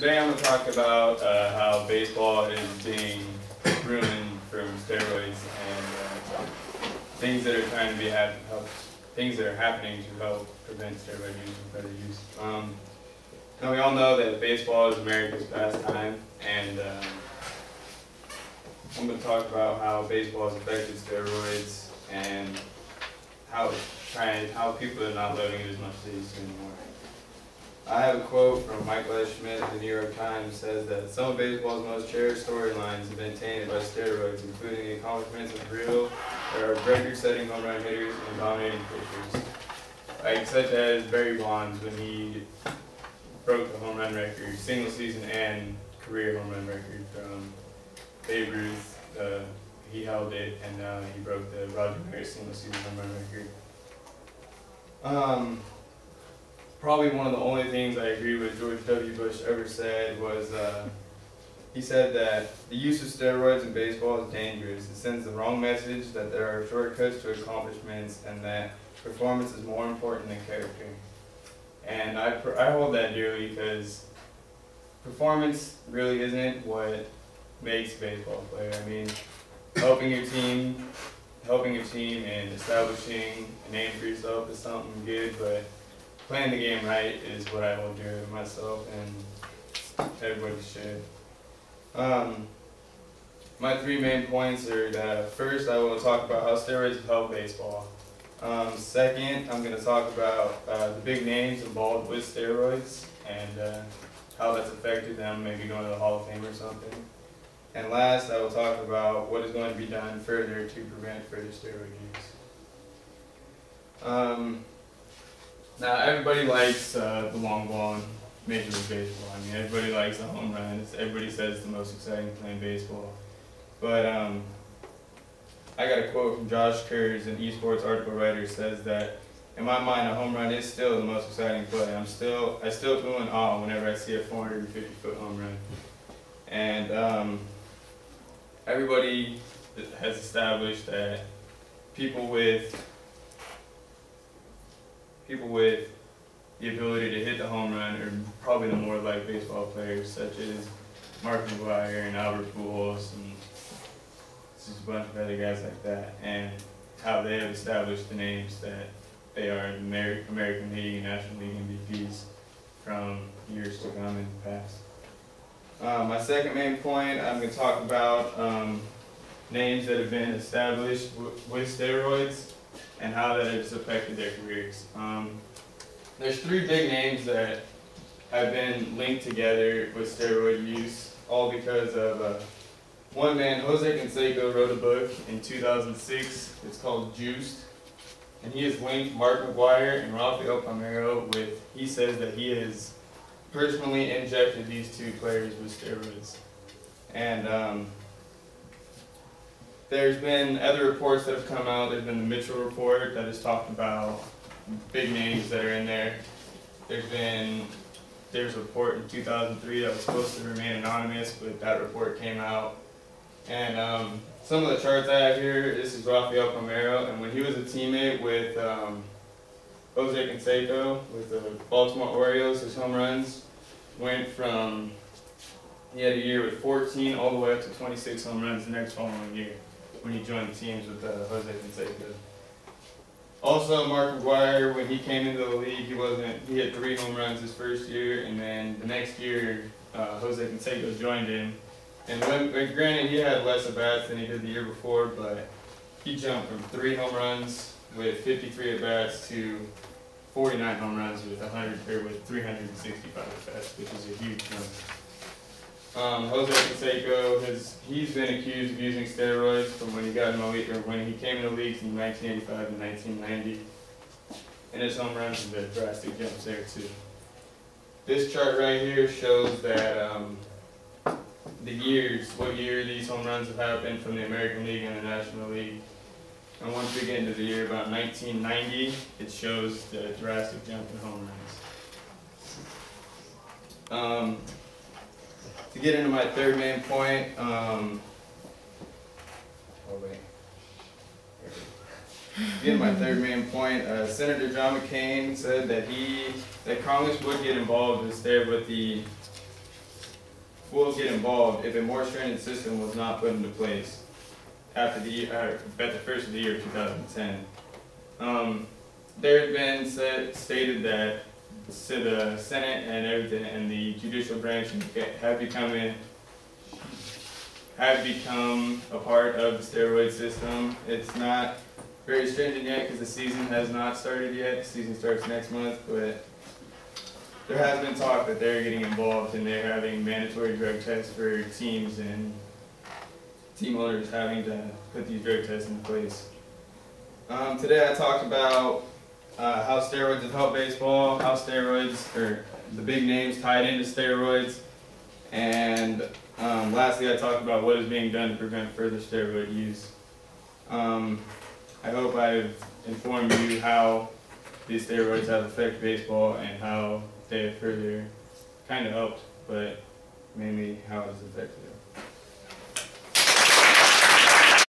Today I'm going to talk about how baseball is being ruined from steroids and things that are trying to be things that are happening to help prevent steroid use and further use. Now we all know that baseball is America's pastime, and I'm going to talk about how baseball has affected steroids and how people are not loving it as much as they used to anymore. I have a quote from Michael S. Schmidt of the New York Times says that some of baseball's most cherished storylines have been tainted by steroids, including the accomplishments of record-setting home run hitters and dominating pitchers, like such as Barry Bonds when he broke the home run record, single season and career home run record from Babe Ruth. He held it, and he broke the Roger Maris single season home run record. Probably one of the only things I agree with George W. Bush ever said was, he said that the use of steroids in baseball is dangerous. It sends the wrong message that there are shortcuts to accomplishments and that performance is more important than character. And I hold that dearly because performance really isn't what makes a baseball player. I mean, helping your team and establishing a name for yourself is something good, but playing the game right is what I hold dear to myself, and everybody should. My three main points are that first I will talk about how steroids help baseball. Second, I'm going to talk about the big names involved with steroids and how that's affected them, maybe going to the Hall of Fame or something. And last, I will talk about what is going to be done further to prevent further steroid use. Now, everybody likes the long ball in Major League Baseball. I mean, everybody likes the home runs. Everybody says it's the most exciting play in baseball. But I got a quote from Josh Kurz, an esports article writer, says that, in my mind, a home run is still the most exciting play. I still feel in awe whenever I see a 450-foot home run. And everybody has established that people with the ability to hit the home run are probably the more like baseball players, such as Mark McGwire and Albert Pujols and just a bunch of other guys like that, and how they have established the names that they are American League and National League MVPs from years to come in the past. My second main point, I'm going to talk about names that have been established with steroids and how that has affected their careers. There's three big names that have been linked together with steroid use, all because of one man, Jose Canseco, wrote a book in 2006. It's called Juiced, and he has linked Mark McGwire and Rafael Palmeiro with, he says that he has personally injected these two players with steroids. And there's been other reports that have come out. There's been the Mitchell report that has talked about big names that are in there. There's a report in 2003 that was supposed to remain anonymous, but that report came out. And some of the charts I have here, this is Rafael Palmeiro, and when he was a teammate with Jose Canseco with the Baltimore Orioles, his home runs went from, he had a year with 14 all the way up to 26 home runs the next following year when he joined the teams with Jose Canseco. Also, Mark McGwire, when he came into the league, he had 3 home runs his first year, and then the next year, Jose Canseco joined him. And granted, he had less at-bats than he did the year before, but he jumped from 3 home runs with 53 at-bats to 49 home runs with 365 at-bats, which is a huge jump. Jose Canseco, he's been accused of using steroids from when he got in the league, or when he came in the leagues in 1985 and 1990, and his home runs have been drastic jumps there too. This chart right here shows that what year these home runs have happened from the American League and the National League. And once we get into the year about 1990, it shows the drastic jump in home runs. To get into my third main point, Senator John McCain said that Congress would get involved with the will get involved if a more stringent system was not put into place after the year, at the first of the year of 2010. There has been stated that the Senate and everything and the judicial branch have become a part of the steroid system. It's not very stringent yet because the season has not started yet. The season starts next month, but there has been talk that they're getting involved and they're having mandatory drug tests for teams and team owners having to put these drug tests in place. Today I talked about how steroids have helped baseball, how steroids, or the big names tied into steroids, and lastly I talked about what is being done to prevent further steroid use. I hope I've informed you how these steroids have affected baseball and how they have further kind of helped, but mainly how it has affected it.